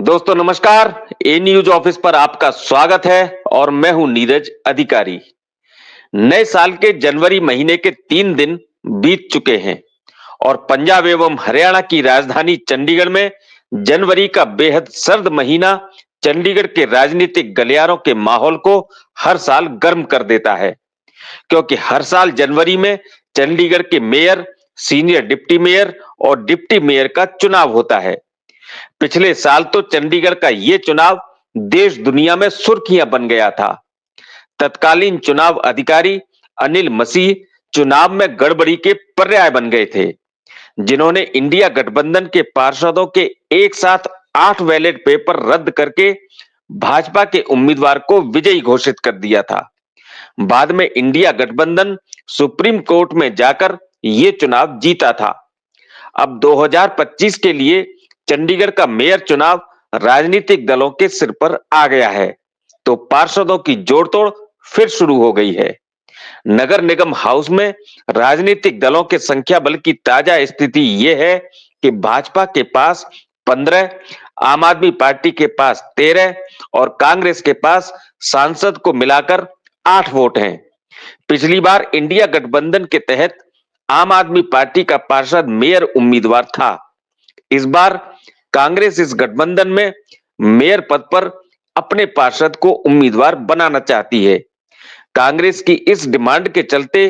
दोस्तों नमस्कार। ए news office पर आपका स्वागत है और मैं हूं नीरज अधिकारी। नए साल के जनवरी महीने के 3 दिन बीत चुके हैं और पंजाब एवं हरियाणा की राजधानी चंडीगढ़ में जनवरी का बेहद सर्द महीना चंडीगढ़ के राजनीतिक गलियारों के माहौल को हर साल गर्म कर देता है, क्योंकि हर साल जनवरी में चंडीगढ़ के मेयर, सीनियर डिप्टी मेयर और डिप्टी मेयर का चुनाव होता है। पिछले साल तो चंडीगढ़ का ये चुनाव देश दुनिया में सुर्खियां बन गया था। तत्कालीन चुनाव अधिकारी अनिल मसीह चुनाव में गड़बड़ी के पर्याय बन गए थे, जिन्होंने इंडिया गठबंधन के पार्षदों के एक साथ 8 बैलेट पेपर रद्द करके भाजपा के उम्मीदवार को विजयी घोषित कर दिया था। बाद में इंडिया गठबंधन सुप्रीम कोर्ट में जाकर ये चुनाव जीता था। अब 2025 के लिए चंडीगढ़ का मेयर चुनाव राजनीतिक दलों के सिर पर आ गया है, तो पार्षदों की जोड़तोड़ फिर शुरू हो गई है। नगर निगम हाउस में राजनीतिक दलों के संख्या बल की ताजा स्थिति यह है कि भाजपा के पास 15, आम आदमी पार्टी के पास 13 और कांग्रेस के पास सांसद को मिलाकर 8 वोट हैं। पिछली बार इंडिया गठबंधन के तहत आम आदमी पार्टी का पार्षद मेयर उम्मीदवार था। इस बार कांग्रेस इस गठबंधन में मेयर पद पर अपने पार्षद को उम्मीदवार बनाना चाहती है। कांग्रेस की इस डिमांड के चलते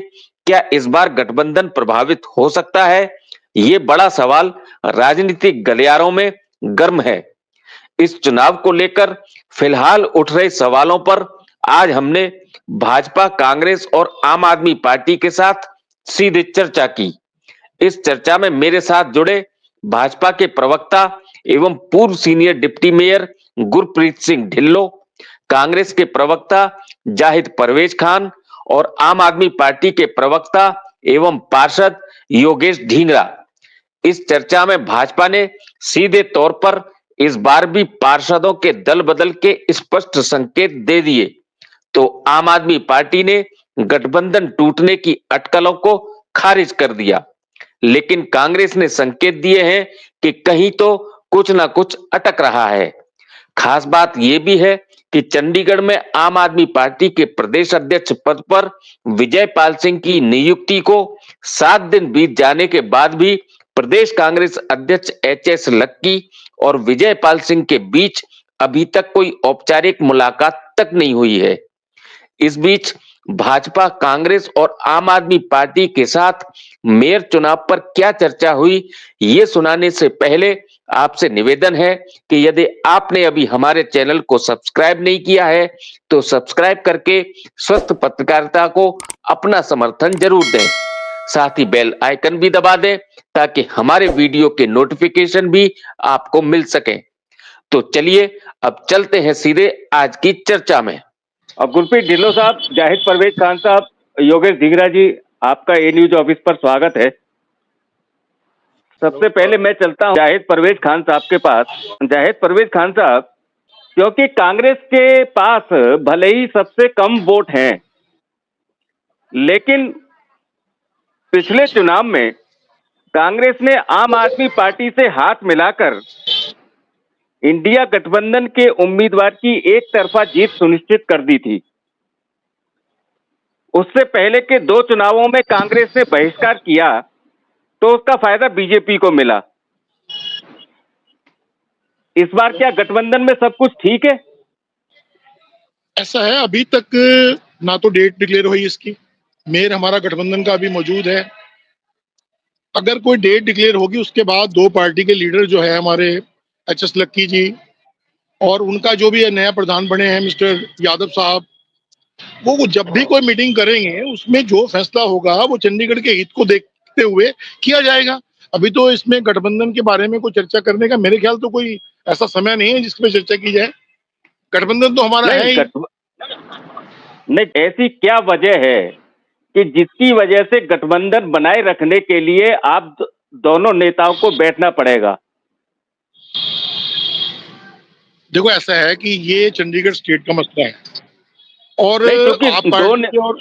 क्या इस बार गठबंधन प्रभावित हो सकता है? ये बड़ा सवाल राजनीतिक गलियारों में गर्म है। इस चुनाव को लेकर फिलहाल उठ रहे सवालों पर आज हमने भाजपा, कांग्रेस और आम आदमी पार्टी के साथ सीधे चर्चा की। इस चर्चा में मेरे साथ जुड़े भाजपा के प्रवक्ता एवं पूर्व senior deputy mayor Gurpreet Singh Dhillon, Congress के प्रवक्ता जाहिद परवेज खान और आम आदमी पार्टी के प्रवक्ता एवं पार्षद योगेश ढींगरा। इस चर्चा में भाजपा ने सीधे तौर पर इस बार भी पार्षदों के दल बदल के स्पष्ट संकेत दे दिए, तो आम आदमी पार्टी ने गठबंधन टूटने की अटकलों को खारिज कर दिया। लेकिन कांग्रेस ने संकेत दिए हैं कि कहीं तो कुछ ना कुछ अटक रहा है। खास बात यह भी है कि चंडीगढ़ में आम आदमी पार्टी के प्रदेश अध्यक्ष पद पर विजयपाल सिंह की नियुक्ति को 7 दिन बीत जाने के बाद भी प्रदेश कांग्रेस अध्यक्ष एचएस लक्की और विजयपाल सिंह के बीच अभी तक कोई औपचारिक मुलाकात तक नहीं हुई है। इस बीच भाजपा, कांग्रेस और आम आदमी पार्टी के साथ मेयर चुनाव पर क्या चर्चा हुई, ये सुनाने से पहले आपसे निवेदन है कि यदि आपने अभी हमारे चैनल को सब्सक्राइब नहीं किया है तो सब्सक्राइब करके स्वस्थ पत्रकारिता को अपना समर्थन जरूर दें। साथ ही बेल आइकन भी दबा दें ताकि हमारे वीडियो के नोटिफिकेशन भी आपको मिल सके। तो चलिए अब चलते हैं सीधे आज की चर्चा में। और गुरप्रीत ढिल्लो साहब, जाहिद परवेज खान साहब, योगेश ढींगरा जी, आपका ए न्यूज ऑफिस पर स्वागत है। सबसे पहले मैं चलता हूं जाहिद परवेज खान साहब के पास। जाहिद परवेज खान साहब, क्योंकि कांग्रेस के पास भले ही सबसे कम वोट हैं, लेकिन पिछले चुनाव में कांग्रेस ने आम आदमी पार्टी से हाथ मिलाकर इंडिया गठबंधन के उम्मीदवार की एक तरफा जीत सुनिश्चित कर दी थी। उससे पहले के 2 चुनावों में कांग्रेस ने बहिष्कार किया तो उसका फायदा बीजेपी को मिला। इस बार क्या गठबंधन में सब कुछ ठीक है? ऐसा है, अभी तक ना तो डेट डिक्लेयर हुई इसकी। मेयर हमारा गठबंधन का अभी मौजूद है। अगर कोई डेट डिक्लेयर होगी उसके बाद 2 पार्टी के लीडर जो है हमारे एचएस लक्की जी और उनका जो भी नया प्रधान बने हैं मिस्टर यादव साहब, वो जब भी कोई मीटिंग करेंगे उसमें जो फैसला होगा वो चंडीगढ़ के हित को देखते हुए किया जाएगा। अभी तो इसमें गठबंधन के बारे में कोई चर्चा करने का मेरे ख्याल तो कोई ऐसा समय नहीं है जिसपे चर्चा की जाए। गठबंधन तो हमारा है ही। नहीं, ऐसी क्या वजह है कि जिसकी वजह से गठबंधन बनाए रखने के लिए आप दोनों नेताओं को बैठना पड़ेगा? देखो, ऐसा है कि ये चंडीगढ़ स्टेट का मसला है और आप पार्टी और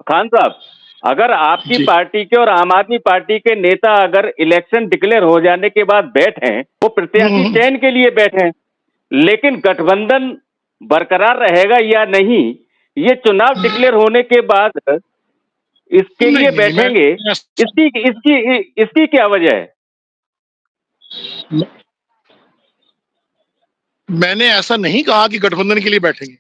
खान साहब, अगर आपकी पार्टी के और आम आदमी पार्टी के नेता अगर इलेक्शन डिक्लेयर हो जाने के बाद बैठे, वो प्रत्याशी चयन के लिए बैठे, लेकिन गठबंधन बरकरार रहेगा या नहीं, ये चुनाव डिक्लेयर होने के बाद इसके लिए नहीं, बैठेंगे। इसकी इसकी इसकी क्या वजह है? मैंने ऐसा नहीं कहा कि गठबंधन के लिए बैठेंगे।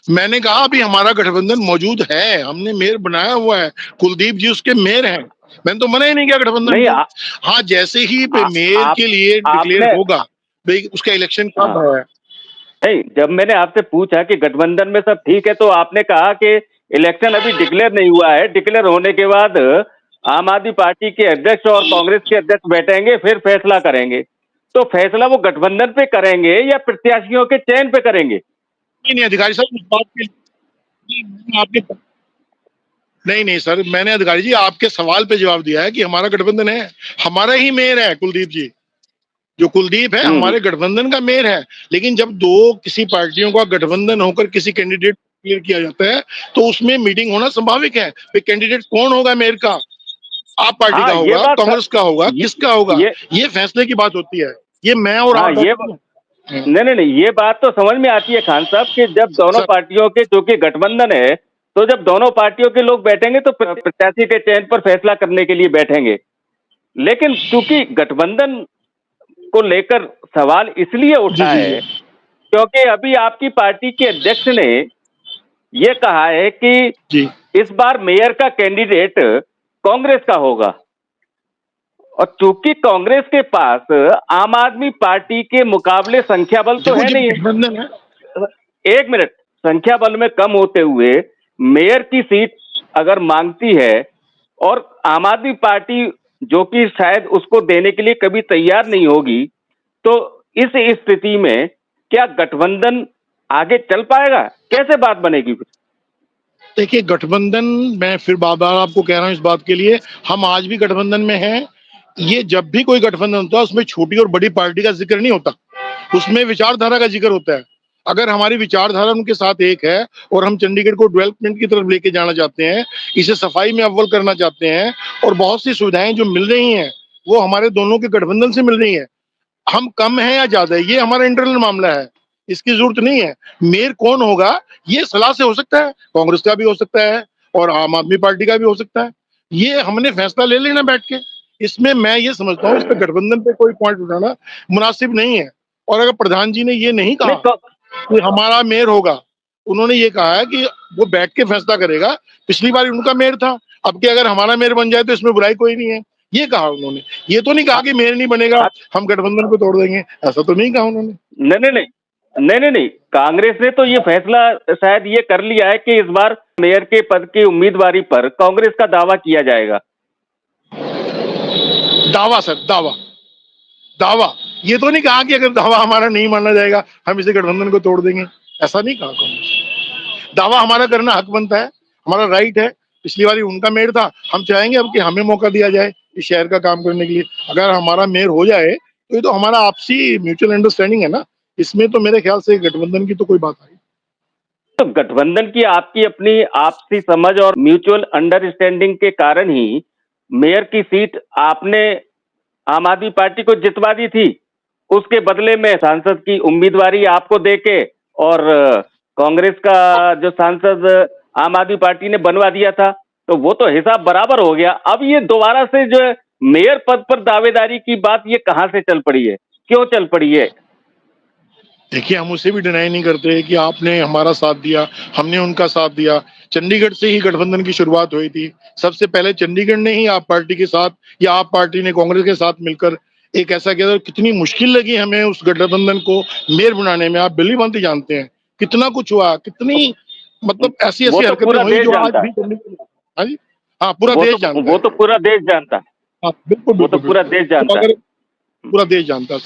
मैंने कहा अभी हमारा गठबंधन मौजूद है, हमने मेयर बनाया हुआ है, कुलदीप जी उसके मेयर हैं। मैंने तो मना ही नहीं किया गठबंधन नहीं, को। हाँ, जैसे ही मेयर आप के लिए डिक्लेयर आपने होगा, भाई उसका इलेक्शन कब हाँ, है? नहीं, जब मैंने आपसे पूछा कि गठबंधन में सब ठीक है, तो आपने कहा कि इलेक्शन अभी डिक्लेयर नहीं हुआ है, डिक्लेयर होने के बाद आम आदमी पार्टी के अध्यक्ष और कांग्रेस के अध्यक्ष बैठेंगे, फिर फैसला करेंगे। तो फैसला वो गठबंधन पे करेंगे या प्रत्याशियों के चयन पे करेंगे? नहीं, अधिकारी साहब इस बात के मैंने आपके नहीं नहीं सर, मैंने अधिकारी जी आपके सवाल पे जवाब दिया है कि हमारा गठबंधन है, हमारा ही मेयर है कुलदीप जी। जो कुलदीप है हमारे गठबंधन का मेयर है। लेकिन जब दो किसी पार्टियों का गठबंधन होकर किसी कैंडिडेट क्लियर किया जाता है तो उसमें मीटिंग होना स्वाभाविक है। कैंडिडेट कौन होगा मेयर का? आप पार्टी का हाँ, ये होगा, बात कांग्रेस का होगा, ये, किसका होगा? ये ये फैसले की बात होती है। ये मैं और हाँ, आप ये नहीं नहीं नहीं, ये बात तो समझ में आती है खान साहब कि जब दोनों सर, पार्टियों के, जो कि गठबंधन है, तो जब दोनों पार्टियों के लोग बैठेंगे तो प्रत्याशी के चयन पर फैसला करने के लिए बैठेंगे। लेकिन चूंकि गठबंधन को लेकर सवाल इसलिए जी उठा जी है जी क्योंकि अभी आपकी पार्टी के अध्यक्ष ने ये कहा है कि जी इस बार मेयर का कैंडिडेट कांग्रेस का होगा, और चूंकि कांग्रेस के पास आम आदमी पार्टी के मुकाबले संख्या बल तो देखो है जब नहीं गठबंधन है। है। एक मिनट, संख्या बल में कम होते हुए मेयर की सीट अगर मांगती है और आम आदमी पार्टी, जो कि शायद उसको देने के लिए कभी तैयार नहीं होगी, तो इस स्थिति में क्या गठबंधन आगे चल पाएगा? कैसे बात बनेगी फिर? देखिए गठबंधन, मैं फिर बार बार आपको कह रहा हूं इस बात के लिए, हम आज भी गठबंधन में हैं। ये जब भी कोई गठबंधन होता है उसमें छोटी और बड़ी पार्टी का जिक्र नहीं होता, उसमें विचारधारा का जिक्र होता है। अगर हमारी विचारधारा उनके साथ एक है और हम चंडीगढ़ को डेवलपमेंट की तरफ लेके जाना चाहते हैं, इसे सफाई में अव्वल करना चाहते हैं और बहुत सी सुविधाएं जो मिल रही हैं वो हमारे दोनों के गठबंधन से मिल रही हैं, हम कम हैं या ज्यादा है ये हमारा इंटरनल मामला है, इसकी जरूरत नहीं है। मेयर कौन होगा ये सलाह से हो सकता है, कांग्रेस का भी हो सकता है और आम आदमी पार्टी का भी हो सकता है। ये हमने फैसला ले लेना बैठ के। इसमें मैं ये समझता हूँ इस पे गठबंधन पे कोई पॉइंट उठाना मुनासिब नहीं है। और अगर प्रधान जी ने ये नहीं नहीं कहा कि हमारा मेयर होगा, उन्होंने ये कहा है कि वो बैठ के फैसला करेगा। पिछली बार उनका मेयर था, अब कि अगर हमारा मेयर बन जाए तो इसमें बुराई कोई नहीं है, ये कहा उन्होंने। ये तो नहीं कहा कि मेयर नहीं बनेगा हम गठबंधन को तोड़ देंगे, ऐसा तो नहीं कहा उन्होंने। नहीं नहीं नहीं नहीं नहीं नहीं, कांग्रेस ने तो ये फैसला शायद ये कर लिया है कि इस बार मेयर के पद की उम्मीदवारी पर कांग्रेस का दावा किया जाएगा। दावा सर, दावा दावा, ये तो नहीं कहा कि अगर दावा हमारा नहीं माना जाएगा हम इसे गठबंधन को तोड़ देंगे, ऐसा नहीं कहा कांग्रेस। दावा हमारा करना हक बनता है, हमारा राइट है। पिछली बार उनका मेयर था, हम चाहेंगे अब कि हमें मौका दिया जाए इस शहर का काम करने के लिए। अगर हमारा मेयर हो जाए तो ये तो हमारा आपसी म्यूचुअल अंडरस्टैंडिंग है ना, इसमें तो मेरे ख्याल से गठबंधन की तो कोई बात नहीं। तो गठबंधन की आपकी अपनी आपसी समझ और म्यूचुअल अंडरस्टैंडिंग के कारण ही मेयर की सीट आपने आम आदमी पार्टी को जितवा दी थी, उसके बदले में सांसद की उम्मीदवारी आपको देके और कांग्रेस का जो सांसद आम आदमी पार्टी ने बनवा दिया था, तो वो तो हिसाब बराबर हो गया। अब ये दोबारा से जो मेयर पद पर दावेदारी की बात ये कहां से चल पड़ी है, क्यों चल पड़ी है? देखिए हम उसे भी डिनाई नहीं करते कि आपने हमारा साथ दिया, हमने उनका साथ दिया। चंडीगढ़ से ही गठबंधन की शुरुआत हुई थी, सबसे पहले चंडीगढ़ ने ही आप पार्टी के साथ या आप पार्टी ने कांग्रेस के साथ मिलकर एक ऐसा किया था। कितनी मुश्किल लगी हमें उस गठबंधन को मेयर बनाने में, आप बिल्ली भांति जानते हैं कितना कुछ हुआ, कितनी मतलब ऐसी वो ऐसी तो हरकतें पूरा हुई देश जो आज जानता भी है। चंडीगढ़। हाँ जी, हाँ पूरा देश जानता वो है। तो पूरा देश जानता है। हाँ बिल्कुल वो तो बिल्कुल पूरा बिल्कुल। देश तो जानता है। अगर पूरा देश जानता है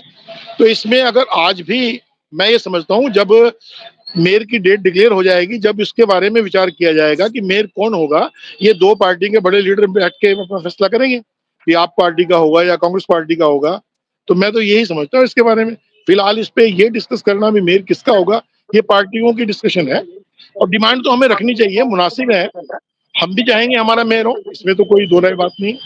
तो इसमें अगर आज भी मैं ये समझता हूँ जब मेयर की डेट डिक्लेयर हो जाएगी, जब इसके बारे में विचार किया जाएगा कि मेयर कौन होगा, ये दो पार्टी के बड़े लीडर बैठ के अपना फैसला करेंगे कि आप पार्टी का होगा या कांग्रेस पार्टी का होगा। तो मैं तो यही समझता हूँ इसके बारे में। फिलहाल इस पे ये डिस्कस करना भी मेयर किसका होगा ये पार्टियों की डिस्कशन है, और डिमांड तो हमें रखनी चाहिए, मुनासिब है। हम भी चाहेंगे हमारा मेयर हो, इसमें तो कोई दो राय बात नहीं।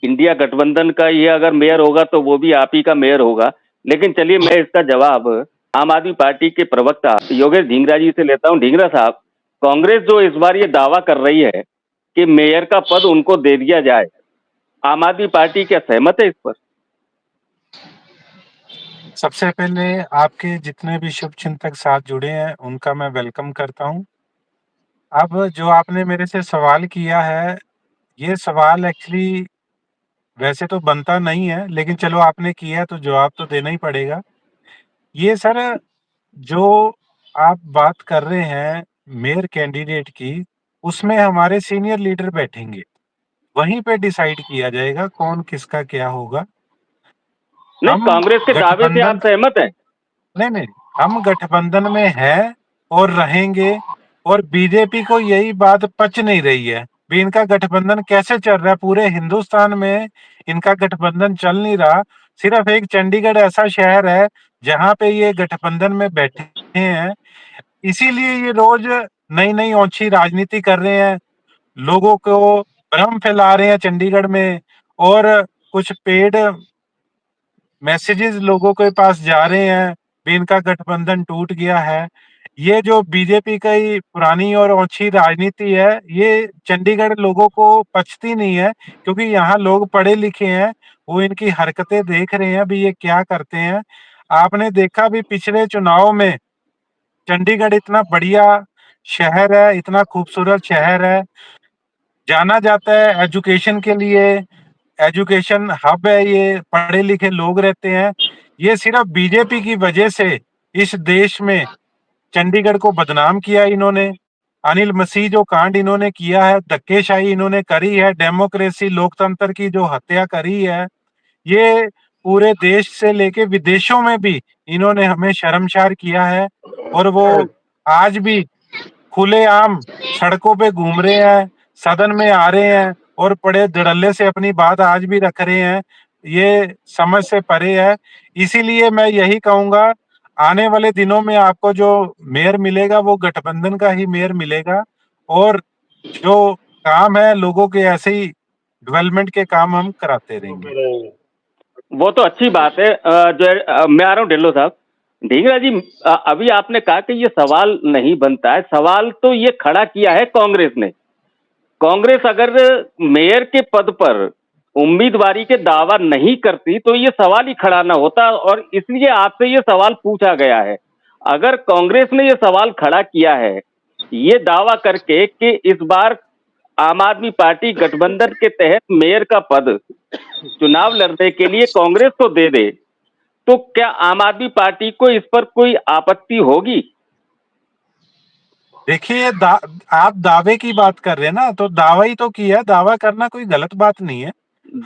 इंडिया गठबंधन का ये अगर मेयर होगा तो वो भी आप ही का मेयर होगा। लेकिन चलिए मैं इसका जवाब आम आदमी पार्टी के प्रवक्ता योगेश ढींगरा जी से लेता हूं। ढींगरा साहब, कांग्रेस जो इस बार ये दावा कर रही है कि मेयर का पद उनको दे दिया जाए, आम आदमी पार्टी क्या सहमत है इस पर? सबसे पहले आपके जितने भी शुभचिंतक साथ जुड़े हैं उनका मैं वेलकम करता हूं। अब जो आपने मेरे से सवाल किया है, ये सवाल एक्चुअली वैसे तो बनता नहीं है, लेकिन चलो आपने किया है तो जवाब तो देना ही पड़ेगा। ये सर, जो आप बात कर रहे हैं मेयर कैंडिडेट की, उसमें हमारे सीनियर लीडर बैठेंगे, वहीं पे डिसाइड किया जाएगा कौन किसका क्या होगा। नहीं, हम कांग्रेस के दावे से आप गठबंधन सहमत हैं? नहीं, हम गठबंधन में हैं और रहेंगे, और बीजेपी को यही बात पच नहीं रही है। भी इनका गठबंधन कैसे चल रहा है, पूरे हिंदुस्तान में इनका गठबंधन चल नहीं रहा। सिर्फ एक चंडीगढ़ ऐसा शहर है जहाँ पे ये गठबंधन में बैठे हैं, इसीलिए ये रोज नई नई औंची राजनीति कर रहे हैं, लोगों को भ्रम फैला रहे हैं चंडीगढ़ में, और कुछ पेड मैसेजेस लोगों के पास जा रहे हैं भी इनका गठबंधन टूट गया है। ये जो बीजेपी का ही पुरानी और ओछी राजनीति है, ये चंडीगढ़ लोगों को पचती नहीं है, क्योंकि यहाँ लोग पढ़े लिखे हैं, वो इनकी हरकतें देख रहे हैं भी ये क्या करते हैं। आपने देखा भी पिछले चुनाव में चंडीगढ़ इतना बढ़िया शहर है, इतना खूबसूरत शहर है, जाना जाता है एजुकेशन के लिए, एजुकेशन हब है, ये पढ़े लिखे लोग रहते हैं। ये सिर्फ बीजेपी की वजह से इस देश में चंडीगढ़ को बदनाम किया इन्होंने। अनिल मसीह जो कांड इन्होंने किया है, धक्केशाही इन्होंने करी है, डेमोक्रेसी लोकतंत्र की जो हत्या करी है, ये पूरे देश से लेके विदेशों में भी इन्होंने हमें शर्मसार किया है। और वो आज भी खुलेआम सड़कों पे घूम रहे हैं, सदन में आ रहे हैं और बड़े धड़ल्ले से अपनी बात आज भी रख रहे हैं। ये समझ से परे है। इसीलिए मैं यही कहूंगा, आने वाले दिनों में आपको जो मेयर मिलेगा वो गठबंधन का ही मेयर मिलेगा, और जो काम है लोगों के ऐसे ही डेवलपमेंट के काम हम कराते रहेंगे। वो तो अच्छी बात है। मैं आ रहा हूँ ढिल्लो साहब। ढींगरा जी, अभी आपने कहा कि ये सवाल नहीं बनता है। सवाल तो ये खड़ा किया है कांग्रेस ने। कांग्रेस अगर मेयर के पद पर उम्मीदवारी के दावा नहीं करती तो ये सवाल ही खड़ा ना होता, और इसलिए आपसे ये सवाल पूछा गया है। अगर कांग्रेस ने ये सवाल खड़ा किया है ये दावा करके कि इस बार आम आदमी पार्टी गठबंधन के तहत मेयर का पद चुनाव लड़ने के लिए कांग्रेस को दे दे, तो क्या आम आदमी पार्टी को इस पर कोई आपत्ति होगी? देखिए, आप दावे की बात कर रहे हैं ना, तो दावा ही तो किया, दावा करना कोई गलत बात नहीं है।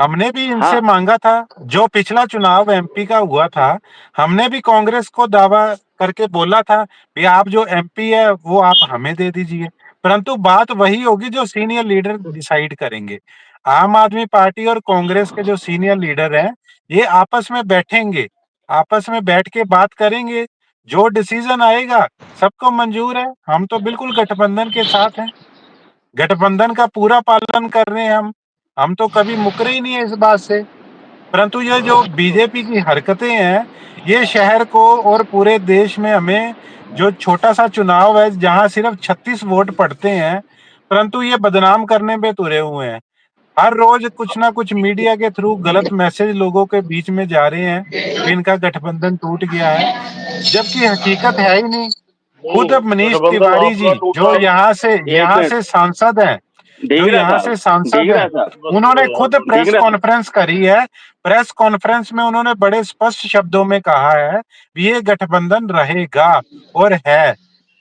हमने भी इनसे हाँ, मांगा था, जो पिछला चुनाव एमपी का हुआ था, हमने भी कांग्रेस को दावा करके बोला था भी आप जो एमपी है वो आप हमें दे दीजिए, परंतु बात वही होगी जो सीनियर लीडर डिसाइड करेंगे। आम आदमी पार्टी और कांग्रेस के जो सीनियर लीडर हैं, ये आपस में बैठेंगे, आपस में बैठ के बात करेंगे, जो डिसीजन आएगा सबको मंजूर है। हम तो बिल्कुल गठबंधन के साथ हैं, गठबंधन का पूरा पालन कर रहे हैं हम तो कभी मुकरे ही नहीं है इस बात से। परंतु ये जो बीजेपी की हरकतें हैं, ये शहर को और पूरे देश में हमें, जो छोटा सा चुनाव है जहां सिर्फ 36 वोट पड़ते हैं, परंतु ये बदनाम करने पे तुले हुए हैं। हर रोज कुछ ना कुछ मीडिया के थ्रू गलत मैसेज लोगों के बीच में जा रहे हैं कि इनका गठबंधन टूट गया है, जबकि हकीकत है ही नहीं। खुद मनीष तिवारी जी जो एक यहाँ मिनट। से सांसद हैं, जो ढींगरा यहाँ से साहब, सांसद ढींगरा हैं, साहब, उन्होंने खुद प्रेस ढींगरा कॉन्फ्रेंस करी है। प्रेस कॉन्फ्रेंस में उन्होंने बड़े स्पष्ट शब्दों में कहा है कि ये गठबंधन रहेगा और है।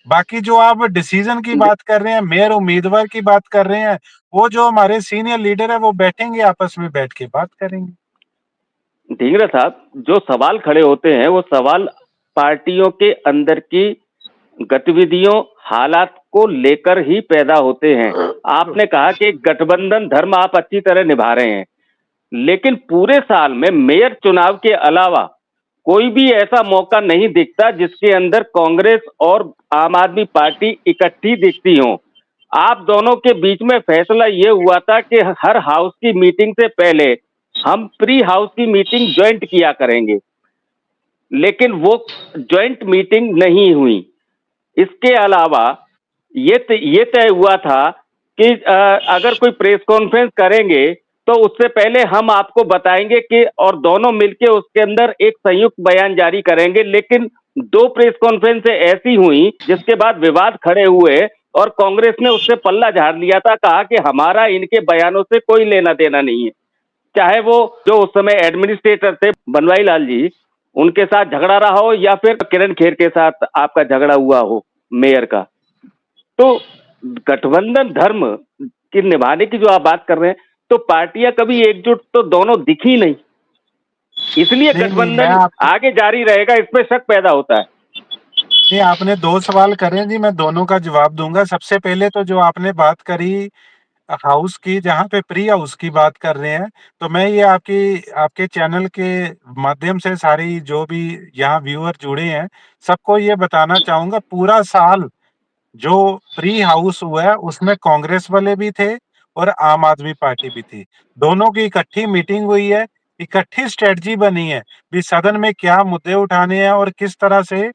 बाकी जो आप डिसीजन की बात कर रहे हैं, मेयर उम्मीदवार की बात कर रहे हैं, वो जो हमारे सीनियर लीडर है वो बैठेंगे, आपस में बैठ के बात करेंगे। ढींगरा साहब, जो सवाल खड़े होते हैं वो सवाल पार्टियों के अंदर की गतिविधियों, हालात को लेकर ही पैदा होते हैं। आपने कहा कि गठबंधन धर्म आप अच्छी तरह निभा रहे हैं, लेकिन पूरे साल में मेयर चुनाव के अलावा कोई भी ऐसा मौका नहीं दिखता जिसके अंदर कांग्रेस और आम आदमी पार्टी इकट्ठी दिखती हो। आप दोनों के बीच में फैसला ये हुआ था कि हर हाउस की मीटिंग से पहले हम प्री हाउस की मीटिंग ज्वाइंट किया करेंगे। लेकिन वो ज्वाइंट मीटिंग नहीं हुई। इसके अलावा ये तय हुआ था कि अगर कोई प्रेस कॉन्फ्रेंस करेंगे तो उससे पहले हम आपको बताएंगे कि, और दोनों मिलके उसके अंदर एक संयुक्त बयान जारी करेंगे। लेकिन 2 प्रेस कॉन्फ्रेंस ऐसी हुई जिसके बाद विवाद खड़े हुए और कांग्रेस ने उससे पल्ला झाड़ लिया था, कहा कि हमारा इनके बयानों से कोई लेना देना नहीं है। चाहे वो जो उस समय एडमिनिस्ट्रेटर थे बनवारी लाल जी, उनके साथ झगड़ा रहा हो या फिर किरण खेर के साथ आपका झगड़ा हुआ हो मेयर का। तो गठबंधन धर्म की निभाने की जो आप बात कर रहे हैं, तो पार्टियां कभी एकजुट तो दोनों दिखी नहीं, इसलिए नहीं नहीं, मैं गठबंधन आपको, आगे जारी रहेगा, इसमें शक पैदा होता है। नहीं, आपने 2 सवाल करे जी, मैं दोनों का जवाब दूंगा। सबसे पहले तो जो आपने बात करी हाउस की, जहाँ पे प्री हाउस की बात कर रहे हैं, तो मैं ये आपके चैनल के माध्यम से सारी जो भी यहाँ व्यूअर जुड़े हैं सबको ये बताना चाहूंगा, पूरा साल जो प्री हाउस हुआ है उसमें कांग्रेस वाले भी थे और आम आदमी पार्टी भी थी। दोनों की इकट्ठी मीटिंग हुई है, इकट्ठी स्ट्रेटजी बनी है भी सदन में क्या मुद्दे उठाने हैं और किस तरह से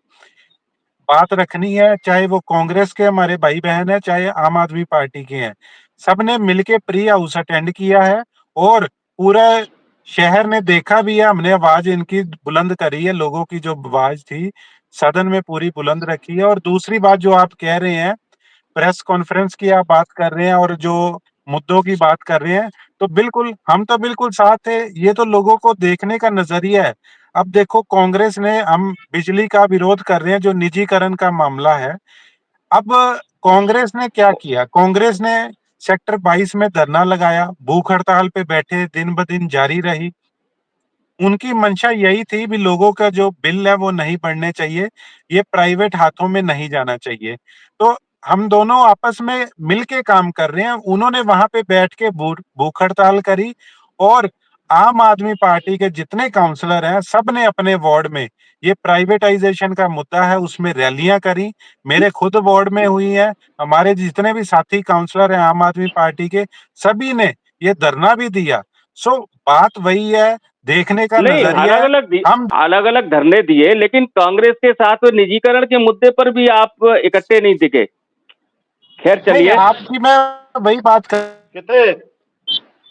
बात रखनी है, चाहे वो कांग्रेस के हमारे भाई बहन है, चाहे आम आदमी पार्टी के हैं। सबने मिलके प्री हाउस अटेंड किया है और पूरा शहर ने देखा भी है। हमने आवाज इनकी बुलंद करी है, लोगों की जो आवाज थी सदन में पूरी बुलंद रखी है। और दूसरी बात जो आप कह रहे हैं, प्रेस कॉन्फ्रेंस की आप बात कर रहे हैं और जो मुद्दों की बात कर रहे हैं, तो बिल्कुल हम तो बिल्कुल साथ है। ये तो लोगों को देखने का नजरिया है। अब देखो, कांग्रेस ने, हम बिजली का विरोध कर रहे हैं जो निजीकरण का मामला है। अब कांग्रेस ने क्या किया, कांग्रेस ने सेक्टर 22 में धरना लगाया, भूख हड़ताल पे बैठे, दिन ब दिन जारी रही। उनकी मंशा यही थी भी लोगों का जो बिल है वो नहीं बढ़ने चाहिए, ये प्राइवेट हाथों में नहीं जाना चाहिए। तो हम दोनों आपस में मिलके काम कर रहे हैं। उन्होंने वहां पे बैठ के भूख हड़ताल करी और आम आदमी पार्टी के जितने काउंसलर हैं सब ने अपने वार्ड में ये प्राइवेटाइजेशन का मुद्दा है उसमें रैलियां करी। मेरे खुद वार्ड में हुई है, हमारे जितने भी साथी काउंसलर हैं आम आदमी पार्टी के, सभी ने ये धरना भी दिया। सो बात वही है, देखने का नहीं, नजरिया है। हम, अलग अलग धरने दिए, लेकिन कांग्रेस के साथ निजीकरण के मुद्दे पर भी आप इकट्ठे नहीं दिखे। खैर नहीं, चलिए, आपकी मैं वही बात कर, कितने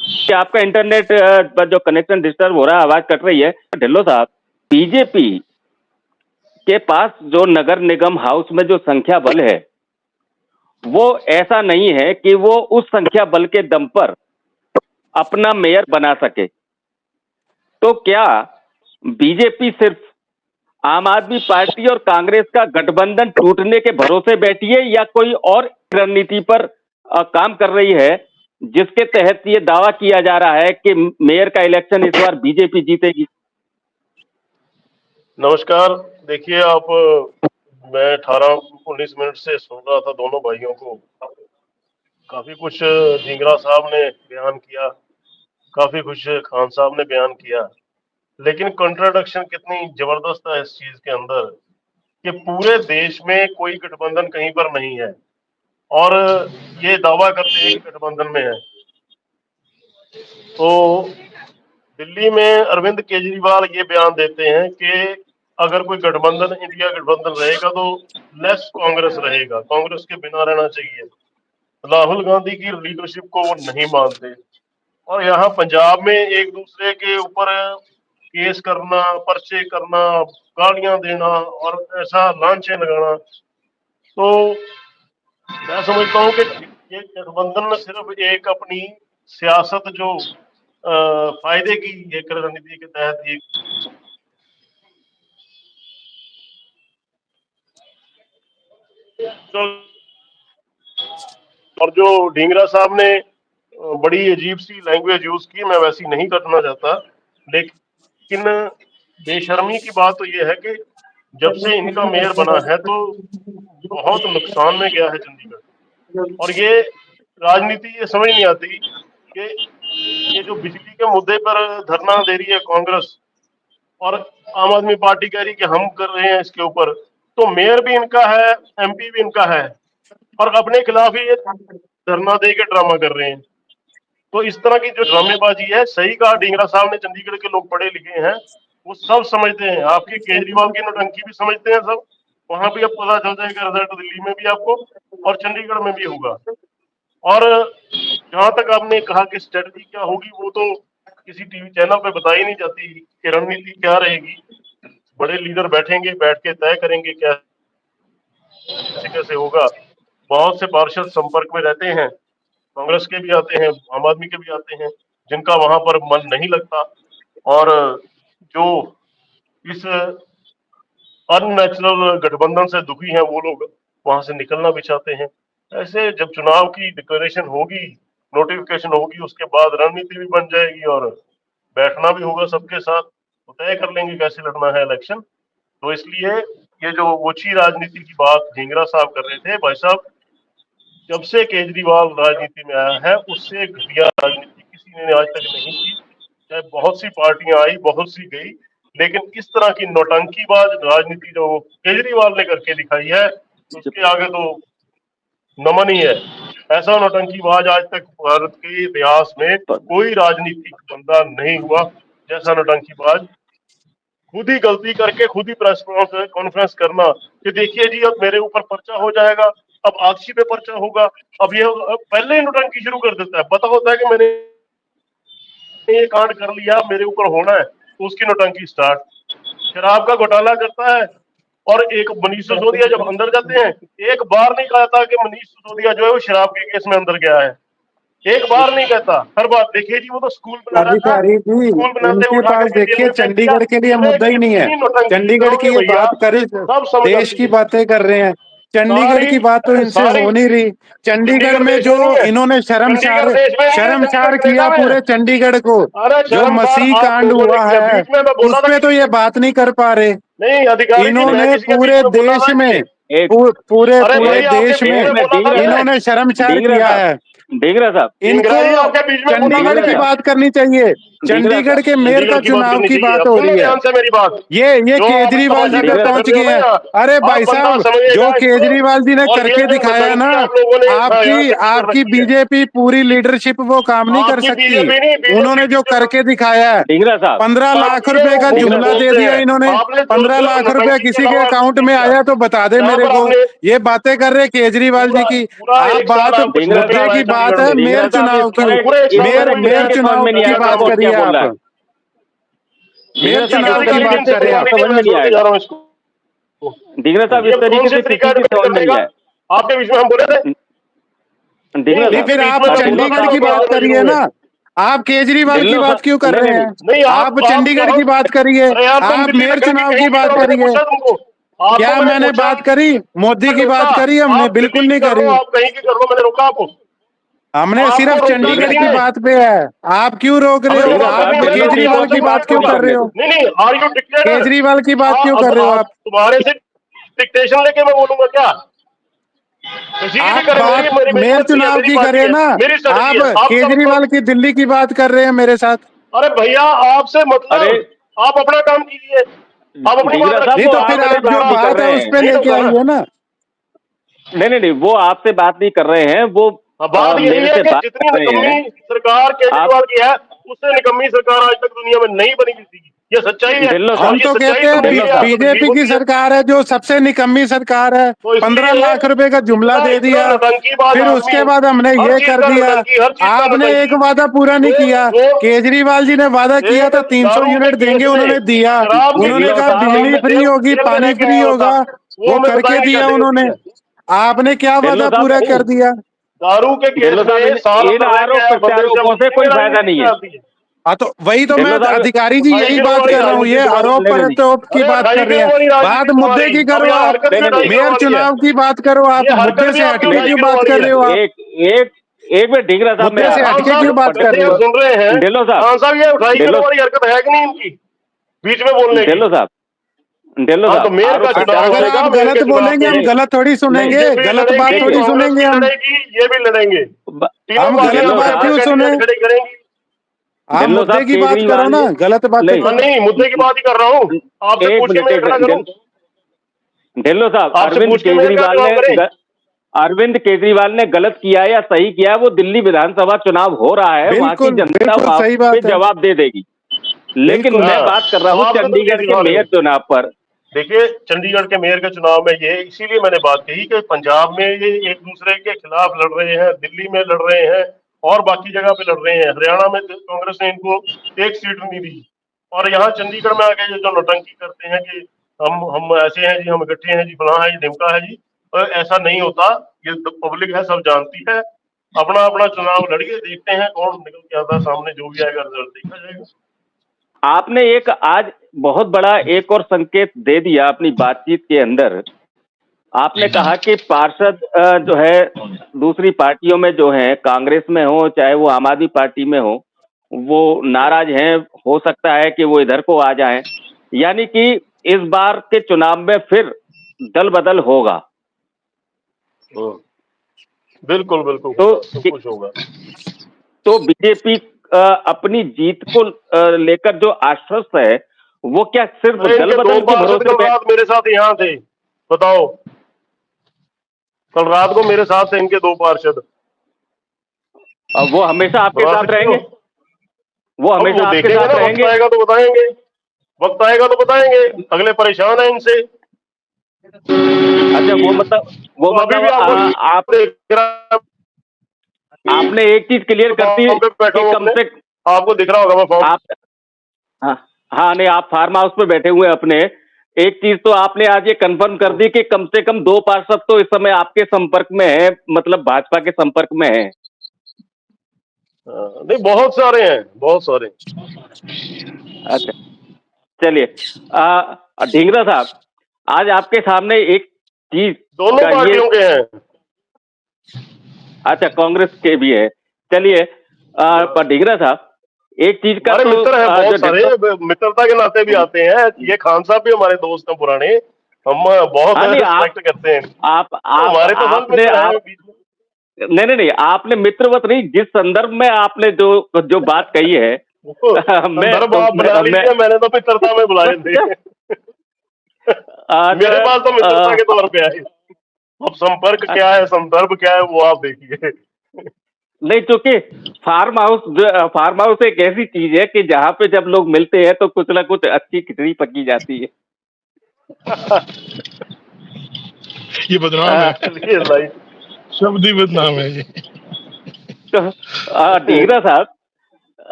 कि आपका इंटरनेट पर जो कनेक्शन डिस्टर्ब हो रहा है, आवाज कट रही है। ढिल्लो साहब, बीजेपी के पास जो नगर निगम हाउस में जो संख्या बल है, वो ऐसा नहीं है कि वो उस संख्या बल के दम पर अपना मेयर बना सके। तो क्या बीजेपी सिर्फ आम आदमी पार्टी और कांग्रेस का गठबंधन टूटने के भरोसे बैठी है, या कोई और रणनीति पर काम कर रही है जिसके तहत ये दावा किया जा रहा है कि मेयर का इलेक्शन इस बार बीजेपी जीतेगी? नमस्कार। देखिए आप, मैं 18-19 मिनट से सुन रहा था दोनों भाइयों को। काफी कुछ ढींगरा साहब ने बयान किया, काफी कुछ खान साहब ने बयान किया, लेकिन कंट्राडिक्शन कितनी जबरदस्त है इस चीज के अंदर कि पूरे देश में कोई गठबंधन कहीं पर नहीं है और ये दावा करते हैं कि गठबंधन में है। तो दिल्ली में अरविंद केजरीवाल ये बयान देते हैं कि अगर कोई गठबंधन, इंडिया गठबंधन रहेगा तो लेस कांग्रेस रहेगा, कांग्रेस के बिना रहना चाहिए। राहुल गांधी की लीडरशिप को वो नहीं मानते और यहाँ पंजाब में एक दूसरे के ऊपर केस करना, पर्चे करना, गालियां देना और ऐसा लांछे लगाना। तो मैं समझता हूँ कि ये गठबंधन सिर्फ एक अपनी सियासत जो फायदे की एक रणनीति के तहत ये तो, और जो ढींगरा साहब ने बड़ी अजीब सी लैंग्वेज यूज की, मैं वैसी नहीं करना चाहता, लेकिन बेशर्मी की बात तो ये है कि जब से इनका मेयर बना है तो बहुत नुकसान में गया है चंडीगढ़। और ये राजनीति ये समझ नहीं आती कि ये जो बिजली के मुद्दे पर धरना दे रही है कांग्रेस और आम आदमी पार्टी कह रही है कि हम कर रहे हैं इसके ऊपर, तो मेयर भी इनका है, एमपी भी इनका है और अपने खिलाफ ही ये धरना दे के ड्रामा कर रहे हैं। तो इस तरह की जो ड्रामेबाजी है, सही कहा ढींगरा साहब ने, चंडीगढ़ के लोग पढ़े लिखे हैं, वो सब समझते हैं, आपके केजरीवाल की नौटंकी भी समझते हैं सब। वहां भी अब पता चल जाएगा रिजल्ट, दिल्ली में भी आपको और चंडीगढ़ में भी होगा। और जहां तक आपने कहा कि स्ट्रेटजी क्या होगी, वो तो किसी टीवी चैनल पे बताई नहीं जाती कि रणनीति क्या रहेगी। बड़े लीडर बैठेंगे, बैठ के तय करेंगे कैसे कैसे होगा। बहुत से पार्षद संपर्क में रहते हैं, कांग्रेस के भी आते हैं, आम आदमी के भी आते हैं, जिनका वहां पर मन नहीं लगता और जो इस अननेचुरल गठबंधन से दुखी हैं, वो लोग वहां से निकलना भी चाहते हैं। ऐसे जब चुनाव की डिक्लेरेशन होगी, नोटिफिकेशन होगी, उसके बाद रणनीति भी बन जाएगी और बैठना भी होगा सबके साथ, तो तय कर लेंगे कैसे लड़ना है इलेक्शन। तो इसलिए ये जो ओछी राजनीति की बात ढींगरा साहब कर रहे थे, भाई साहब, जब से केजरीवाल राजनीति में आया है उससे घटिया राजनीति किसी ने आज तक नहीं की। चाहे बहुत सी पार्टियां आई, बहुत सी गई, लेकिन इस तरह की नौटंकीबाज राजनीति जो केजरीवाल ने करके दिखाई है, उसके आगे तो नमन ही है। ऐसा नौटंकीबाज आज तक भारत के इतिहास में कोई राजनीतिक बंदा नहीं हुआ जैसा नौटंकीबाज। खुद ही गलती करके खुद ही प्रेस कॉन्फ्रेंस करना कि देखिए जी अब मेरे ऊपर पर्चा हो जाएगा, अब आक्षी पे पर्चा होगा। अब ये पहले ही नौटंकी शुरू कर देता है, पता होता है कि मैंने ये कांड कर लिया, मेरे ऊपर होना है, तो उसकी नौटंकी स्टार्ट। शराब का घोटाला करता है और एक मनीष सिसोदिया जब अंदर जाते हैं, एक बार नहीं कहा था कि मनीष सिसोदिया जो है वो शराब के केस में अंदर गया है, एक बार नहीं कहता, हर बार। देखिए जी वो तो स्कूल बना रहा था, अधिकारी जी, स्कूल बनाते इनके उठा पास के जेल देखिए में फेंक दिया। चंडीगढ़ के लिए अरे मुद्दा ही नहीं है। कितनी नौटंकी चंडीगढ़ की करोगे ये भैया, बात करे, सब समझ देश आती की है। बातें कर रहे हैं। चंडीगढ़ की बात तो इनसे सारी हो नहीं रही। चंडीगढ़ चंडीगढ़ में देश जो में नहीं है, इन्होंने चंडीगढ़ देश में नहीं है, शर्मसार चंडीगढ़ किया कनाडा में है। पूरे चंडीगढ़ को, अरे जो शर्मसार मसीह आप कांड लोगों ने हुआ किया, है, बीच में मैं बोला उस था पे तो किसी ये के, बात नहीं कर पा रहे। नहीं अधिकारी जी, मैं इन्होंने किसी के बीच पूरे में बोला देश था में कि पूरे अरे पूरे भाई आपके देश बीच में में बोला था मैं। इन्होंने शर्मसार ढींगरा किया साहब, है। ढींगरा साहब, इनको ढींगरा जी आपके बीच में बोला था चंडीगढ़ की मैं। बात करनी चाहिए। ढींगरा चंडीगढ़ साहब, के मेयर का चंडीगढ़ की बात चुनाव करनी की चाहिए। बात अब हो सुन लो रही है। ध्यान से मेरी बात। ये जो आप केजरीवाल जी पे तमाशा पहुंच कर रहे गए हो हैं। ना, अरे आप भाई बंदा साहब, समझिएगा जो इसको। केजरीवाल जी ने और ये करके जो दिखाया है ना, नौटंकी आप लोगों ने यहाँ आपकी पे कर आपकी रखी है, बीजेपी पूरी लीडरशिप वो काम नहीं कर आपकी सकती। बीजेपी नहीं, उन्होंने जो बीजेपी करके दिखाया है, ढींगरा साहब, 15 लाख पार्टी है, रुपए का वो मुंह से जुमला दे बोलते दिया हैं। इन्होंने। आपने 15 लाख रुपए नौटंकी के किसी के अलावा अकाउंट कुछ में नहीं आया तो बता दे जहाँ मेरे पर को। आपने ये बातें कर रहे केजरीवाल जी पूरा की। पूरा आप एक साल बात आप कुछ ढींगरा करके मुद्दे साहब, की आए बात है, चंडीगढ़ में। मेयर ढींगरा साहब, चुनाव इस की। पॉइंट पूरे एक साल इस मेयर पॉइंट में मेयर इनके समझ चुनाव में नहीं की आया बात साहब, वो करिए क्या बोल रहा आप। है। मेयर ढींगरा साहब, चुनाव इस की तरीके बात से करें तो आप। समझ में नहीं आया। जा रहा हूँ इसको। ढींगरा साहब, ये इस कौन तरीके से से तरीका किसी की समझ में नहीं देगा? आया। आपके बीच में हम बोले थे ढींगरा नहीं, साहब, फिर आप बीच में चंडीगढ़ की बात करिए ना। आप केजरीवाल की ढिल्लो बात साहब, क्यों कर नहीं रहे नहीं हैं? नहीं आप चंडीगढ़ की बात करिए, अरे यार तुम आप दिल्ली मेयर तक चुनाव कहीं की भी बात करो, मैंने करिए। पूछा तुमको। आपको क्या मैंने पूछा, बात करी? मोदी की रोका। बात करी हमने? आप बिल्कुल दिल्ली नहीं की कर लो, करी। आप कहीं की कर लो, मैंने रोका आपको। हमने आपको सिर्फ रोका चंडीगढ़ किसी की ने? बात पे है। आप क्यों रोक रहे हमें हो? रोका ढींगरा तो साहब, नहीं, आप मैं ढिल्लो की केजरीवाल बात की को बात बात क्यों को कर करने रहे हो? दो। नहीं आर यू डिक्टेटर? केजरीवाल की बात क्यों कर अब रहे हो आप आप? तुम्हारे से डिक्टेशन लेके मैं बोलूंगा क्या? किसी की भी आप करे, बात मेरी मेरी मेयर मर्जी है, चुनाव मेरी की पार्टी करें है, ना। मेरी स्ट्रेटजी आप है। आप सबको, केजरीवाल की दिल्ली की बात कर रहे हैं मेरे साथ। अरे भैया आपसे अरे मतलब, आप अपना काम कीजिए, आप अपनी बात ढींगरा साहब, नहीं वो रखिए। तो फिर आपसे आप जो बात नहीं कर बात है रहे उस हैं। पे नहीं तो लेके कहना, आइए ना। नहीं, वो आपसे बात नहीं कर रहे हैं, वो बात यही मेरे है से कि बात जितनी कर रहे हैं। निकम्मी सरकार केजरीवाल की है, उससे निकम्मी सरकार आज तक दुनिया में नहीं बनी किसी की। ये सच्चाई है। ढिल्लो और साहब, हम ये तो सच्चाई कहते हैं सुनने के ढिल्लो लिए साहब, आपको तकलीफ बीजेपी की होती है। सरकार है जो सबसे निकम्मी सरकार है। तो 15 इसलिए लाख रुपए का जुमला इतना दे इतना दिया, नौटंकीबाज फिर आदमी, उसके बाद हमने हर ये चीज कर का दिया। नौटंकी, हर चीज का आपने एक नौटंकी। वादा पूरा नहीं जो किया। जो केजरीवाल जी ने वादा किया एक था 300 दारू के यूनिट केस देंगे, में, उन्होंने दिया। शराब के उन्होंने केस ढिल्लो कहा में साहब, बिजली फ्री होगी, जेल में रह पानी के फ्री आया होगा, होता, वो वो हमें करके बताएंगे दिया कैसे होती उन्होंने। है। आपने क्या ढिल्लो वादा साहब, पूरा कर दिया? दारू के केस ढिल्लो साहब, में साल इन अंदर रह के आरोप आया बंदे से हम प्रत्यारोपों से कोई पूछेंगे फायदा राजनीति नहीं क्या है। आती है। हाँ तो वही तो मैं ढिल्लो साहब, अधिकारी जी 28 यही किलो बात वाली कर रहा हूँ। ये राजनीति तुम्हारी। आरोप नहीं, प्रत्यारोप की अरे बात 28 कर रहे किलो हैं। वाली बात राजनीति मुद्दे तुम्हारी। की अब करो यहाँ आप। हरकत भी 28 किलो मेयर वाली है। चुनाव की बात करो आप। ये मुद्दे हरकत भी से आपकी हटके 28 क्यों किलो बात वाली कर है। रहे हो आप? एक मिनट ढींगरा साहब, मुद्दे से खान हटके साहब क्यों बात कर जैसे रहे आप हो? सुन रहे हैं, ढिल्लो साहब, खान साहब, ये 28 किलो ढिल्लो वाली हरकत है कि नहीं इनकी बीच में बोलने की? ढिल्लो साहब, ढिल्लो हाँ तो साहब, मेयर आरोप का चुनाव अगर प्रत्यारोप, होगा, आप मेयर गलत के चुनाव बोलेंगे हम में गलत थोड़ी सुनेंगे, बीजेपी गलत बात लड़ेगी, थोड़ी कांग्रेस सुनेंगे भी हम। लड़ेगी, ये भी लड़ेंगे। तीनों हम पार्टियां गलत ढिल्लो बात अपने साहब, क्यों अपने सुने? कैंडिडेट खड़े करेंगी। आप ढिल्लो मुद्दे साहब, की बात करो केजरीवाल ना, ने गलत बातें नहीं, हाँ करो। नहीं, मुद्दे की बात ही कर रहा हूँ। आपसे पूछ के मेयर खड़ा करूँ? ढिल्लो साहब, आपसे पूछ के मेयर का जवाब करें? अरविंद केजरीवाल ने गलत किया या सही किया, वो दिल्ली विधानसभा चुनाव हो रहा है, वहां की बिल्कुल जनता बिल्कुल वहां सही पे बात है। जवाब दे देगी। लेकिन बिल्कुल। मैं हाँ, बात कर रहा अब हूँ आपने तो चंडीगढ़ के केजरीवाल मेयर चुनाव पर। देखिए, चंडीगढ़ के मेयर के चुनाव में ये इसीलिए मैंने बात कही कि पंजाब में ये एक दूसरे के खिलाफ लड़ रहे हैं, दिल्ली में लड़ रहे हैं और बाकी जगह पे लड़ रहे हैं। हरियाणा में तो कांग्रेस ने इनको एक सीट नहीं दी और यहाँ चंडीगढ़ में आके ये जो नौटंकी करते हैं कि हम ऐसे हैं जी, हम इकट्ठे हैं जी, फलाना है जी, ढिमका है जी, और ऐसा नहीं होता। ये पब्लिक है, सब जानती है। अपना अपना चुनाव लड़िए, देखते हैं कौन निकल के आता है सामने, जो भी आएगा रिजल्ट देखा जाएगा। आपने एक आज बहुत बड़ा एक और संकेत दे दिया अपनी बातचीत के अंदर। आपने कहा कि पार्षद जो है दूसरी पार्टियों में जो है, कांग्रेस में हो चाहे वो आम आदमी पार्टी में हो, वो नाराज हैं, हो सकता है कि वो इधर को आ जाएं, यानी कि इस बार के चुनाव में फिर दल बदल होगा। बिल्कुल बिल्कुल तो होगा, सब कुछ होगा। तो बीजेपी अपनी जीत को लेकर जो आश्वस्त है, वो क्या सिर्फ अरे दल इनके बदल दो के पार्षद भरोसे कल पे? रात मेरे साथ यहाँ थे, बताओ। कल रात को मेरे साथ थे इनके दो पार्षद। वो हमेशा आपके बता साथ सकते रहेंगे? हो? वो अब हमेशा वो आपके देखेंगे साथ ना, वक्त रहेंगे? आएगा तो बताएंगे। वक्त आएगा तो बताएंगे, अगले परेशान है इनसे। अच्छा, वो तो अभी भी आपको आप देख रहा, आपने एक चीज क्लियर कर दी फॉर्म पे बैठा कि हूँ कम अपने, से आपको दिख रहा होगा मैं फॉर्म। आप हाँ हाँ नहीं, आप फार्म हाउस पे बैठे हुए हैं अपने। एक चीज तो आपने आज ये कंफर्म कर दी कि कम से कम 2 पार्षद तो इस समय आपके संपर्क में है, मतलब भाजपा के संपर्क में है। नहीं, बहुत सारे हैं, बहुत सारे। अच्छा, चलिए। ढींगरा साहब, आज आपके सामने एक चीज दोनों का ये, पार्टियों के हैं। अच्छा कांग्रेस के भी है। चलिए, पर ढींगरा साहब, एक चीज का हमारे तो मित्र हैं जो बहुत सारे, मित्रता के नाते भी आते हैं। ये खान साहब भी हमारे दोस्त हैं पुराने, हम बहुत हाँ नहीं, रिस्पेक्ट करते हैं। आप तो हमारे तो सब आपने मित्र आप हैं बीच में। नहीं नहीं नहीं, आपने मित्रवत नहीं, जिस संदर्भ में आपने जो जो बात कही है वो संदर्भ आप बना लीजिए, मैंने तो मित्रता में बुलाए थे। मेरे पास तो मित्रता के तौर पे आए। अब संपर्क क्या है, संदर्भ क्या है, वो आप देखिए। नहीं, क्योंकि फार्म हाउस एक ऐसी चीज है कि जहाँ पे जब लोग मिलते हैं तो कुछ ना कुछ अच्छी खिचड़ी पकी जाती है। ये बदनाम है, चलिए लाइट। शब्द ही बदनाम है ये। तो ढींगरा साहब,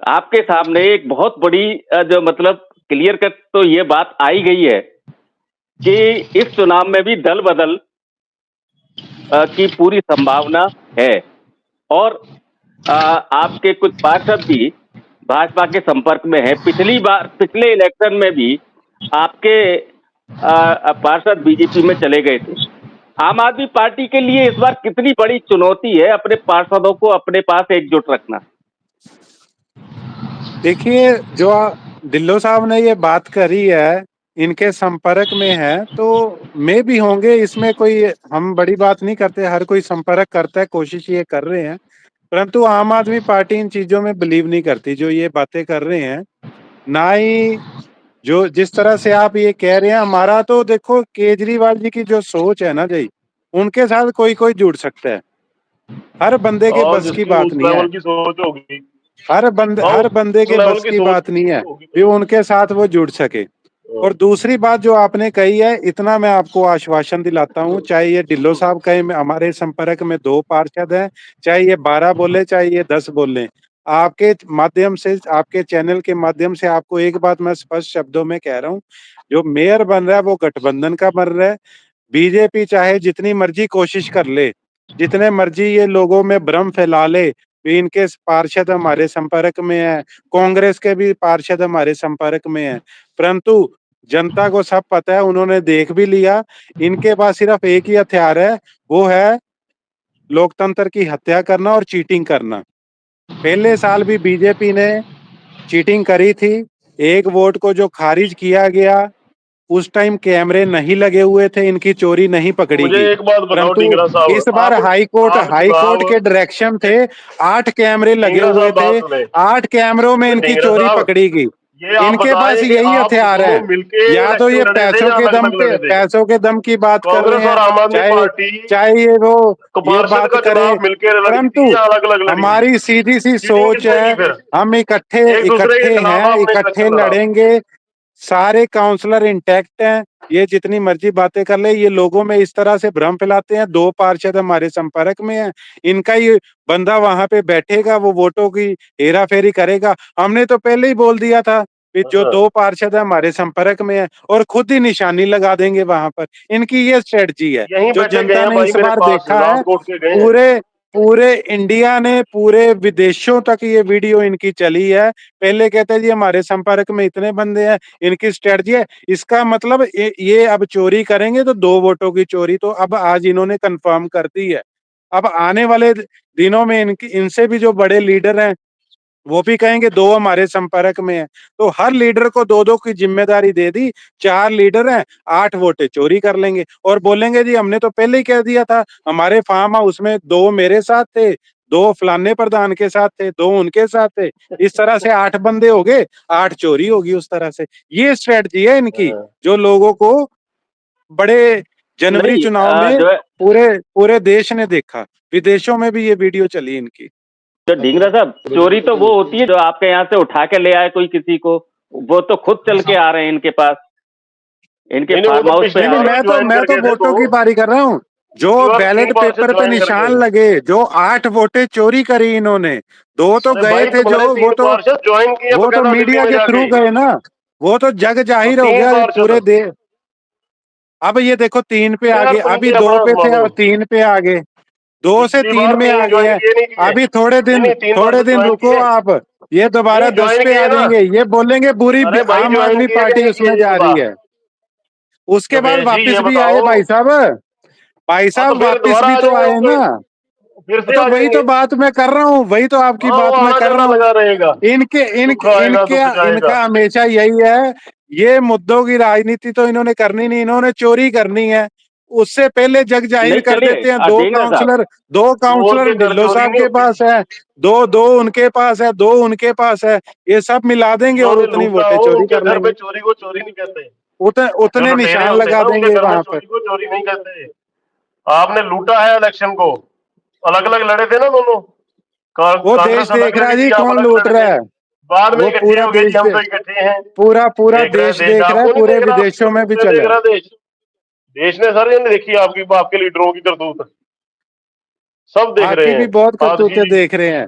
आपके सामने एक बहुत बड़ी जो मतलब क्लियर कट तो ये बात आई गई है कि इस चुनाव में भी दल बदल की पूरी संभावना है, और आपके कुछ पार्षद भी भाजपा के संपर्क में है। पिछले इलेक्शन में भी आपके पार्षद बीजेपी में चले गए थे। आम आदमी पार्टी के लिए इस बार कितनी बड़ी चुनौती है अपने पार्षदों को अपने पास एकजुट रखना? देखिए, जो ढिल्लो साहब ने ये बात करी है, इनके संपर्क में है, तो में भी होंगे, इसमें कोई हम बड़ी बात नहीं करते। हर कोई संपर्क करता है, कोशिश ये कर रहे हैं, परंतु आम आदमी पार्टी इन चीजों में बिलीव नहीं करती जो ये बातें कर रहे हैं। ना ही जो जिस तरह से आप ये कह रहे हैं, हमारा तो देखो केजरीवाल जी की जो सोच है ना जी, उनके साथ कोई कोई जुड़ सकता है। हर बंदे के और बस की जिसकी बात उस नहीं है। लेवल की सोच होगी, हर उस बंदे के लेवल बस की की सोच बात नहीं है होगी कि तो। उनके साथ वो जुड़ सके। और दूसरी बात जो आपने कही है, इतना मैं आपको आश्वासन दिलाता हूँ, चाहे ये ढिल्लो साहब कहे हमारे संपर्क में 2 पार्षद हैं, चाहे ये 12 बोले, चाहे ये 10 बोले, आपके माध्यम से, आपके चैनल के माध्यम से आपको एक बात मैं स्पष्ट शब्दों में कह रहा हूँ, जो मेयर बन रहा है वो गठबंधन का बन रहा है। बीजेपी चाहे जितनी मर्जी कोशिश कर ले, जितने मर्जी ये लोगों में भ्रम फैला ले, इनके पार्षद हमारे संपर्क में है, कांग्रेस के भी पार्षद हमारे संपर्क में है, परंतु जनता को सब पता है, उन्होंने देख भी लिया, इनके पास सिर्फ एक ही हथियार है, वो है लोकतंत्र की हत्या करना और चीटिंग करना। पहले साल भी बीजेपी ने चीटिंग करी थी, एक वोट को जो खारिज किया गया, उस टाइम कैमरे नहीं लगे हुए थे, इनकी चोरी नहीं पकड़ी मुझे गई, एक बात बताओ परंतु ढींगरा साहब, इस बार आप हाई कोर्ट के डायरेक्शन थे, 8 कैमरे लगे ढींगरा हुए साहब थे, बात सुने। 8 कैमरों में इनकी ढींगरा चोरी साहब, पकड़ी गई। ये आप इनके बताएं पास कि यही आप हथियार है। दोनों मिलके या तो ये इलेक्शन लड़े थे या अलग-अलग लड़े थे? पैसों के दम की बात कर रहे कांग्रेस और हैं, आम आदमी चाहे पार्टी चाहे को ये पार्षद बात का करे, चुनाव मिलकर लड़ी परंतु थी या अलग-अलग लड़ी थी? हमारी सीधी सी चीटिंग सोच किसने है, की फिर? हम एक दूसरे के खिलाफ आपने इकट्ठे इलेक्शन लड़ा। लड़ेंगे, सारे काउंसलर इंटैक्ट हैं। ये जितनी मर्जी बातें कर ले, ये लोगों में इस तरह से भ्रम फैलाते हैं। 2 पार्षद हमारे संपर्क में हैं, इनका ये बंदा वहां पे बैठेगा, वो वोटों की हेरा फेरी करेगा। हमने तो पहले ही बोल दिया था कि जो हाँ। 2 पार्षद हमारे संपर्क में है, और खुद ही निशानी लगा देंगे वहां पर। इनकी ये स्ट्रेटजी है यहीं जो बैठे गए जनता हैं ने भाई इस मेरे बार पास, देखा है। राजकोट के गए हैं। पूरे पूरे इंडिया ने, पूरे विदेशों तक ये वीडियो इनकी चली है। पहले कहते हैं जी हमारे संपर्क में इतने बंदे हैं, इनकी स्ट्रेटजी है। इसका मतलब ये अब चोरी करेंगे तो 2 वोटों की चोरी तो अब आज इन्होंने कंफर्म कर दी है। अब आने वाले दिनों में इनसे भी जो बड़े लीडर हैं, वो भी कहेंगे 2 हमारे संपर्क में है। तो हर लीडर को 2-2 की जिम्मेदारी दे दी। 4 लीडर हैं, 8 वोटें चोरी कर लेंगे और बोलेंगे जी हमने तो पहले ही कह दिया था, हमारे फार्म हाउस में 2 मेरे साथ थे, 2 फलाने प्रधान के साथ थे, 2 उनके साथ थे। इस तरह से 8 बंदे हो गए, 8 चोरी होगी उस तरह से। ये स्ट्रेटजी है इनकी, हाँ। जो लोगों को बड़े जनवरी नहीं चुनाव में जो है पूरे पूरे देश ने देखा। विदेशों में भी ये वीडियो चली इनकी। तो ढींगरा साहब, चोरी तो वो होती है जो आपके यहाँ से उठा के ले आए कोई किसी को, वो तो खुद चल के आ रहे हैं इनके पास, इनके नहीं, वो फार्म तो हाउस पे पिछली आ नहीं, रहे बार हैं। भी ज्वाइन मैं कर तो गए थे वोटों तो की बारी कर रहा हूँ। जो पिछली बार 3 बैलेट पार्षद पेपर पे ज्वाइन कर निशान गए। लगे, जो 8 वोटें चोरी करी इन्होंने, 2 तो अरे गए भाई थे, तुम्हारे 3 पार्षद ज्वाइन किए वो तो बकायदा दिल्ली मीडिया में के थ्रू जाके, गए ना। वो तो जग तो जाहिर हो 3 गया पूरे पार्षद। देश। अब ये देखो 3 पे आ यार गए, तुम अभी भी 2 अपना पे थे, मानो। अब 3 पे आ गए, 2 से पिछली 3 बार में आ 3 गए ज्वाइन हैं। किए नहीं किए? अभी नहीं, 3 थोड़े पार्षद दिन ज्वाइन रुको किए? आप, ये दोबारा नहीं 10 ज्वाइन पे किए आ ना? जाएंगे। ये बोलेंगे पूरी अरे भाई आम ज्वाइन आदमी किए कि पार्टी नहीं किए उसमें ये जा बता। रही है। उसके बाद योगेश जी ये वापस भी आए बताओ। भाई साहब। भाई हाँ तो साहब फिर वापस दोबारा भी आ तो जाएंगे आए वो, ना। फिर से तो आ वही जाएंगे। तो बात मैं कर रहा हूँ, वही तो आपकी हाँ वो बात मैं आना कर रहा जाना हूँ। लगा रहेगा, इनके सुख इनके आएगा इनके दुख जाएगा। इनका हमेशा यही है। ये मुद्दों की राजनीति तो इन्होंने करनी नहीं, इन्होंने चोरी करनी है। उससे पहले जग जाहिर नहीं कर चलिए देते हैं। दो ढींगरा साहब, काउंसलर दो चोर काउंसलर के घर ढिल्लो चोरी साहब नहीं के होती। पास है, दो दो उनके पास है, 2 उनके पास है। ये सब मिला देंगे और जिन्होंने उतनी लूटा वोटें हो चोरी उनके कर घर पे लेंगे। चोरी को चोरी नहीं कहते। जो उतने लुटेरे निशान होते हैं लगा ना उनके देंगे घर में वहां पर। चोरी को चोरी नहीं कहते। आपने लूटा है इलेक्शन को, अलग अलग लड़े थे ना दोनों। वो कांग्रेस देश अलग देख रहा है लड़ी जी थी, आप कौन अलग लूट लड़े रहा थे। है। बाद में वो इकट्ठे पूरा हो गए जी, हम तो इकट्ठे हैं। पूरा देख देश रहे हैं देख रहा है, आपको नहीं पूरे देख रहा, आपकी विदेशों में भी करतूतें देख चला है। रहा देश। देश ने सर ये नहीं देखी आपकी, आपके लीडरों की करतूत सब देख रहे आपकी भी हैं। बहुत आदमी करतूतें जी। देख रहे हैं।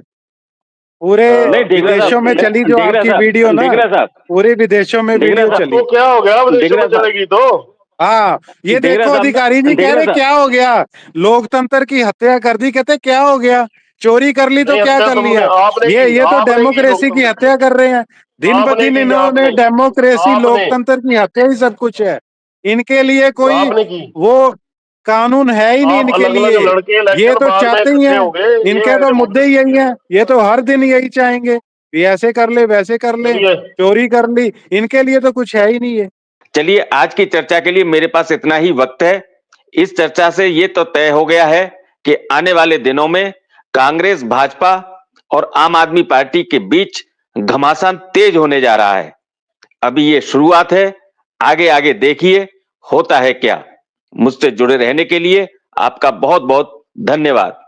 पूरे नहीं ढींगरा विदेशों साहब, में चली जो ढींगरा आपकी वीडियो साहब, ना, ढींगरा साहब, पूरे विदेशों में ढींगरा वीडियो साहब, चली। तो क्या हो गया, विदेशों में ढींगरा साहब, चलेगी तो? हाँ, ये ढींगरा देखो साहब, अधिकारी जी कह ढींगरा रहे साहब, क्या हो गया, लोकतंत्र की हत्या कर दी। कहते क्या हो गया, चोरी कर ली तो नहीं क्या हत्या कर तुमने, लिया। आपने की, ये तो आपने की डेमोक्रेसी की लोकतंत्र हत्या कर रहे हैं। की, दिन ब आपने दिन की, इन्होंने आपने डेमोक्रेसी, आपने लोकतंत्र की हत्या ही सब कुछ है। इनके लिए कोई आपने की। वो कानून है ही नहीं आप इनके अलग अलग लिए। लड़के ये इलेक्शन तो बाद में चाहते ही इकट्ठे हैं, हो गए, ये इनके है तो मुद्दे ही यही डेमोक्रेसी। हैं। ये तो हर दिन यही चाहेंगे, ये ऐसे कर ले, वैसे कर ले, चलिए चोरी कर ली। इनके लिए तो कुछ है ही नहीं है। चलिए आज की चर्चा के लिए मेरे पास इतना ही वक्त है। इस चर्चा से ये तो तय हो गया है कि आने वाले दिनों में कांग्रेस, भाजपा और आम आदमी पार्टी के बीच घमासान तेज होने जा रहा है। अभी ये शुरुआत है, आगे आगे देखिए होता है क्या। मुझसे जुड़े रहने के लिए आपका बहुत बहुत धन्यवाद।